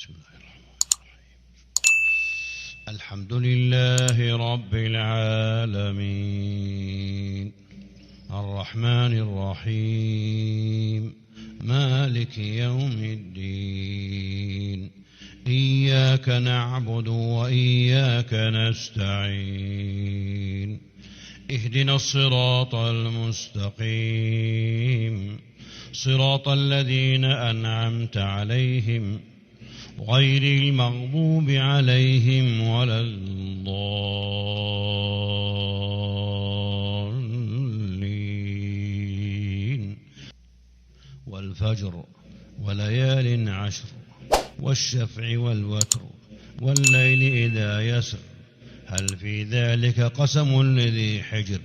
بسم الله الرحمن الرحيم. الحمد لله رب العالمين الرحمن الرحيم مالك يوم الدين إياك نعبد وإياك نستعين اهدنا الصراط المستقيم صراط الذين أنعمت عليهم غير المغضوب عليهم ولا الضالين والفجر وليال عشر والشفع والوتر والليل إذا يسر هل في ذلك قسم لذي حجر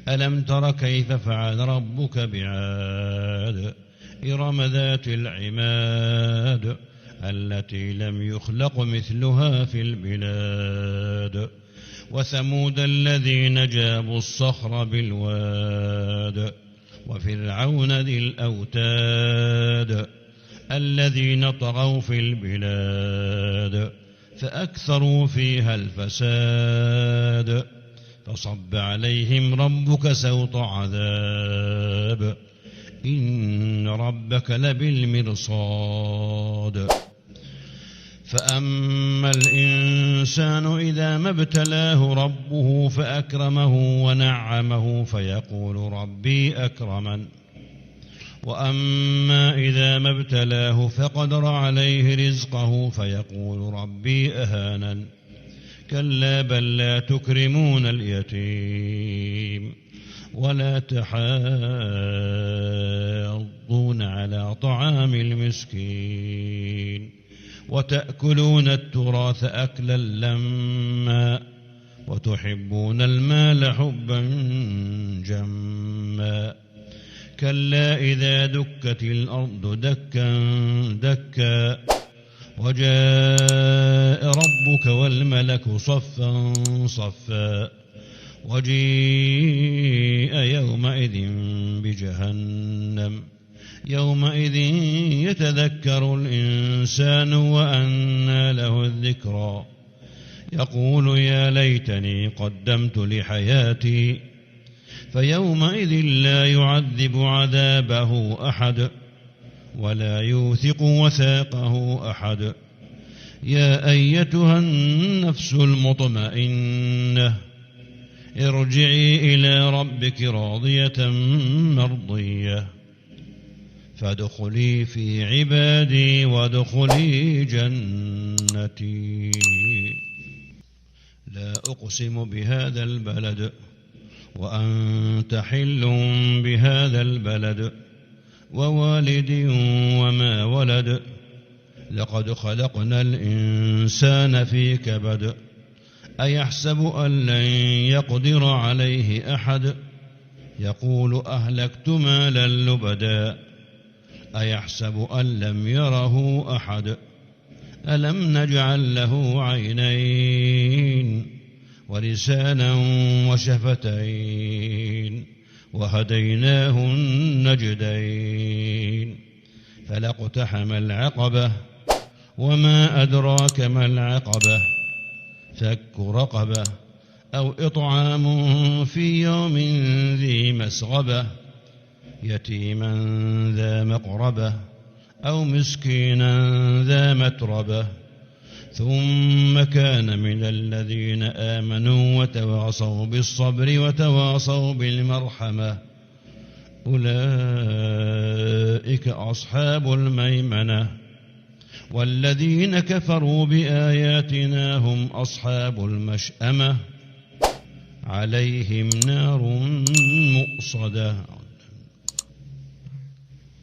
ألم تر كيف فعل ربك بعاد إرم ذات العماد التي لم يخلق مثلها في البلاد وثمود الذين جابوا الصخر بالواد وفرعون ذي الأوتاد الذين طغوا في البلاد فأكثروا فيها الفساد فصب عليهم ربك سوط عذاب إن ربك لبالمرصاد فأما الإنسان إذا ما ابتلاه ربه فأكرمه ونعمه فيقول ربي أكرمن وأما إذا ما ابتلاه فقدر عليه رزقه فيقول ربي أهانن كلا بل لا تكرمون اليتيم ولا تحاضون على طعام المسكين وتأكلون التراث أكلا لما وتحبون المال حبا جما كلا إذا دكت الأرض دكا دكا وجاء ربك والملك صفا صفا وجيء يومئذ بجهنم يومئذ يتذكر الإنسان وأنى له الذكرى يقول يا ليتني قدمت لحياتي فيومئذ لا يعذب عذابه أحد ولا يوثق وثاقه أحد يا أيتها النفس المطمئنة ارجعي إلى ربك راضية مرضية فادخلي في عبادي وادخلي جنتي لا أقسم بهذا البلد وأنت حل بهذا البلد ووالد وما ولد لقد خلقنا الإنسان في كبد أيحسب أن لن يقدر عليه أحد يقول أهلكت مالا لبدا أيحسب أن لم يره أحد ألم نجعل له عينين ولسانا وشفتين وهديناه النجدين فلاقتحم العقبة وما أدراك ما العقبة فك رقبة أو إطعام في يوم ذي مسغبة يتيما ذا مقربة أو مسكينا ذا متربة ثم كان من الذين آمنوا وتواصوا بالصبر وتواصوا بالمرحمة أولئك أصحاب الميمنة والذين كفروا بآياتنا هم أصحاب المشأمة عليهم نار مؤصدة